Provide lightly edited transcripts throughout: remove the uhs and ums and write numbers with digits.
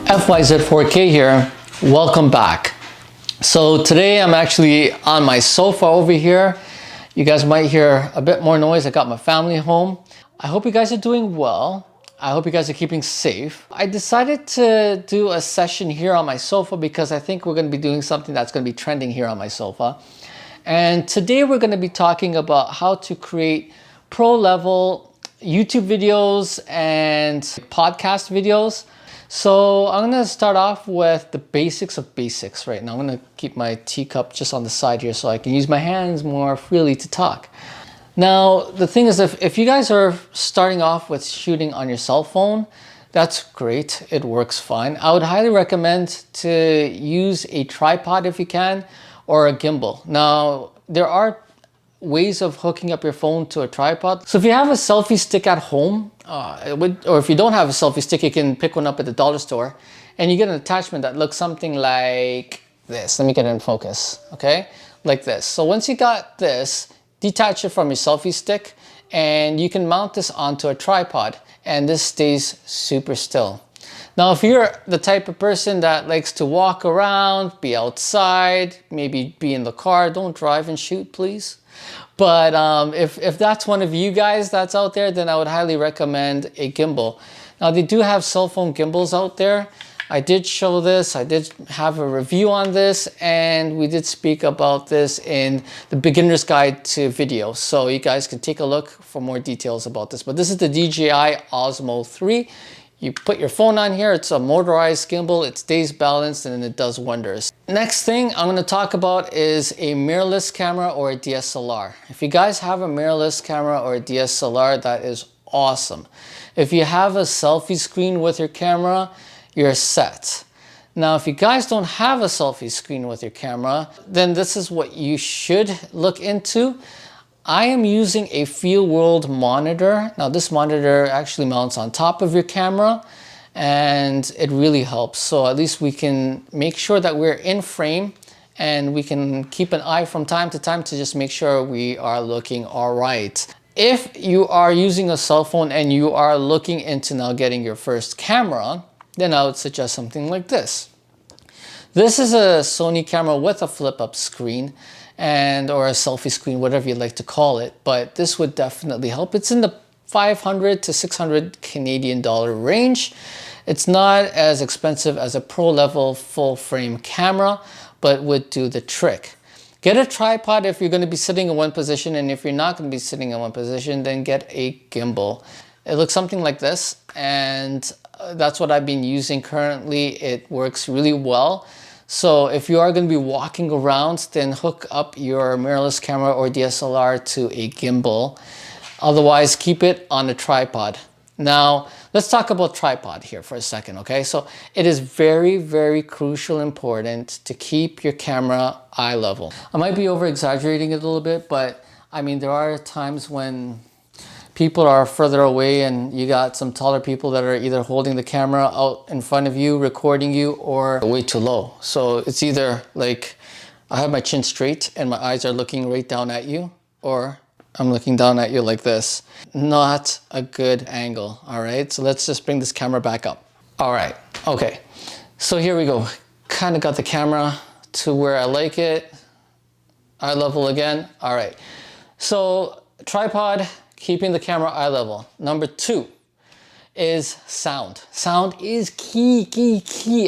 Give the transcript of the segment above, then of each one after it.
FYZ4K here, welcome back. So today I'm actually on my sofa over here. You guys might hear a bit more noise. I got my family home. I hope you guys are doing well. I hope you guys are keeping safe. I decided to do a session here on my sofa because I think we're going to be doing something that's going to be trending here on my sofa. And today we're going to be talking about how to create pro level YouTube videos and podcast videos. So I'm going to start off with the basics of basics right now. I'm going to keep my teacup just on the side here so I can use my hands more freely to talk. Now, the thing is, if you guys are starting off with shooting on your cell phone, that's great. It works fine. I would highly recommend to use a tripod if you can, or a gimbal. Now, there are ways of hooking up your phone to a tripod. So if you have a selfie stick at home, or if you don't have a selfie stick, you can pick one up at the dollar store, and you get an attachment that looks something like this. Let me get it in focus, okay? Like this. So once you got this, detach it from your selfie stick, and you can mount this onto a tripod, and this stays super still. Now, if you're the type of person that likes to walk around, be outside, maybe be in the car, don't drive and shoot, please. But if that's one of you guys that's out there, then I would highly recommend a gimbal. Now, they do have cell phone gimbals out there. I did show this, I did have a review on this, and we did speak about this in the beginner's guide to video. So you guys can take a look for more details about this. But this is the DJI Osmo 3. You put your phone on here, it's a motorized gimbal, it stays balanced, and it does wonders. Next thing I'm going to talk about is a mirrorless camera or a DSLR. If you guys have a mirrorless camera or a DSLR, that is awesome. If you have a selfie screen with your camera, you're set. Now, if you guys don't have a selfie screen with your camera, then this is what you should look into. I am using a Field World monitor. Now, this monitor actually mounts on top of your camera, and it really helps. So at least we can make sure that we're in frame, and we can keep an eye from time to time to just make sure we are looking all right. If you are using a cell phone and you are looking into now getting your first camera, then I would suggest something like this. This is a Sony camera with a flip-up screen, or a selfie screen, whatever you like to call it, but this would definitely help. It's in the 500 to 600 Canadian dollar range. It's not as expensive as a pro level full frame camera, but would do the trick. Get a tripod if you're going to be sitting in one position, and if you're not going to be sitting in one position, then get a gimbal. It looks something like this, and that's what I've been using currently. It works really well. So if you are going to be walking around, then hook up your mirrorless camera or DSLR to a gimbal. Otherwise, keep it on a tripod. Now, let's talk about tripod here for a second, okay? So it is very, very crucial important to keep your camera eye level. I might be over exaggerating it a little bit, but I mean, there are times when people are further away and you got some taller people that are either holding the camera out in front of you, recording you, or way too low. So it's either like I have my chin straight and my eyes are looking right down at you, or I'm looking down at you like this. Not a good angle, all right? So let's just bring this camera back up. All right, okay. So here we go. Kind of got the camera to where I like it. Eye level again, all right. So tripod, keeping the camera eye level. Number 2 is sound. Sound is key.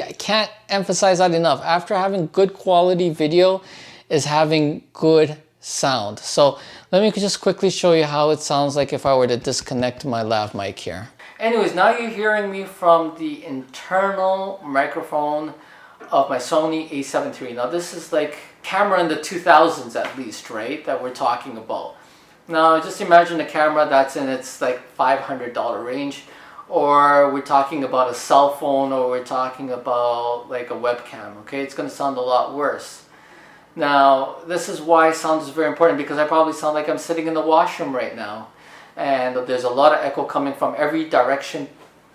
I can't emphasize that enough. After having good quality video is having good sound. So let me just quickly show you how it sounds like if I were to disconnect my lav mic here. Anyways, now you're hearing me from the internal microphone of my Sony a7 III. Now this is like camera in the 2000s at least, right? That we're talking about. Now, just imagine a camera that's in its like $500 range, or we're talking about a cell phone, or we're talking about like a webcam, okay? It's going to sound a lot worse. Now, this is why sound is very important, because I probably sound like I'm sitting in the washroom right now, and there's a lot of echo coming from every direction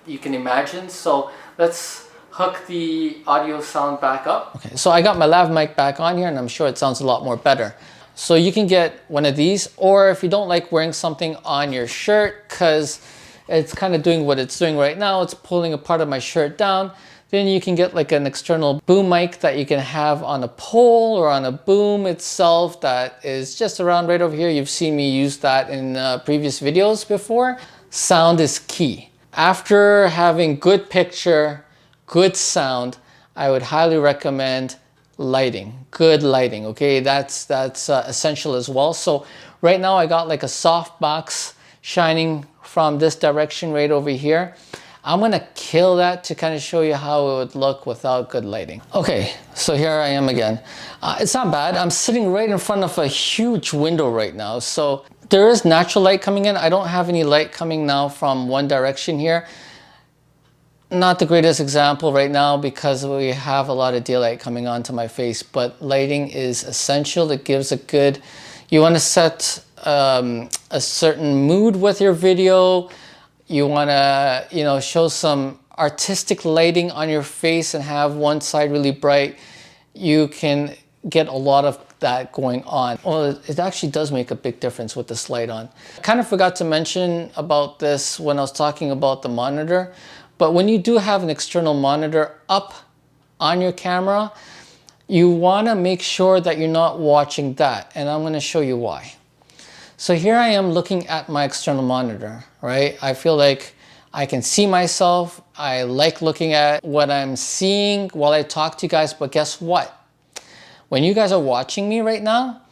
you can imagine. So let's hook the audio sound back up. Okay, so I got my lav mic back on here, and I'm sure it sounds a lot more better. So you can get one of these, or if you don't like wearing something on your shirt because it's kind of doing what it's doing right now. It's pulling a part of my shirt down. Then you can get like an external boom mic that you can have on a pole or on a boom itself that is just around right over here. You've seen me use that in previous videos before. Sound is key. After having good picture, good sound, I would highly recommend lighting, good lighting. Okay, that's essential as well. So right now I got like a soft box shining from this direction right over here. I'm gonna kill that to kind of show you how it would look without good lighting. Okay, so here I am again. It's not bad. I'm sitting right in front of a huge window right now. So there is natural light coming in. I don't have any light coming now from one direction here. Not the greatest example right now because we have a lot of daylight coming onto my face, but lighting is essential. It gives a good, you want to set a certain mood with your video. You want to, you know, show some artistic lighting on your face and have one side really bright. You can get a lot of that going on. Well, it actually does make a big difference with this light on. I kind of forgot to mention about this when I was talking about the monitor, but when you do have an external monitor up on your camera, you want to make sure that you're not watching that, and I'm going to show you why. So here I am looking at my external monitor, right? I feel like I can see myself. I like looking at what I'm seeing while I talk to you guys, but guess what? When you guys are watching me right now,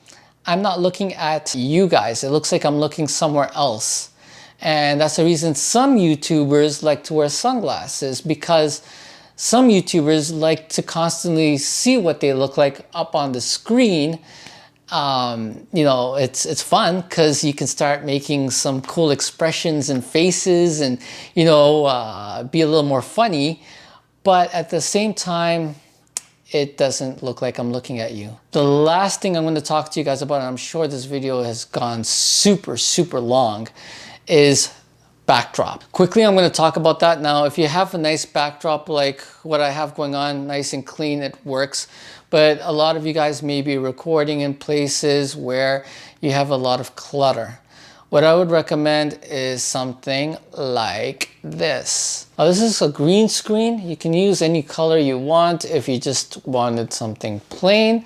I'm not looking at you guys. It looks like I'm looking somewhere else. And that's the reason some YouTubers like to wear sunglasses, because some YouTubers like to constantly see what they look like up on the screen. You know, it's fun because you can start making some cool expressions and faces and, you know, be a little more funny. But at the same time, it doesn't look like I'm looking at you. The last thing I'm going to talk to you guys about, and I'm sure this video has gone super, super long, is backdrop. Quickly, I'm going to talk about that now. If you have a nice backdrop like what I have going on, nice and clean, it works. But a lot of you guys may be recording in places where you have a lot of clutter. What I would recommend is something like this. Now, this is a green screen. You can use any color you want if you just wanted something plain.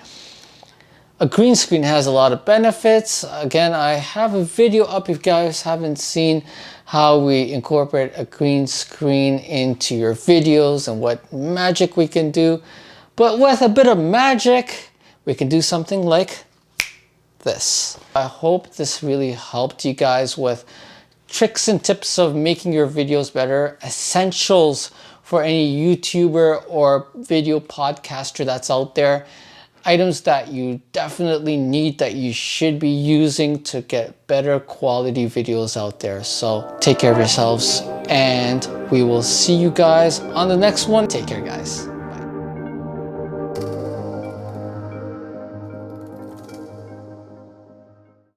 A green screen has a lot of benefits. Again, I have a video up if you guys haven't seen how we incorporate a green screen into your videos and what magic we can do. But with a bit of magic, we can do something like this. I hope this really helped you guys with tricks and tips of making your videos better, essentials for any YouTuber or video podcaster that's out there, items that you definitely need, that you should be using to get better quality videos out there. So take care of yourselves, and we will see you guys on the next one. Take care, guys.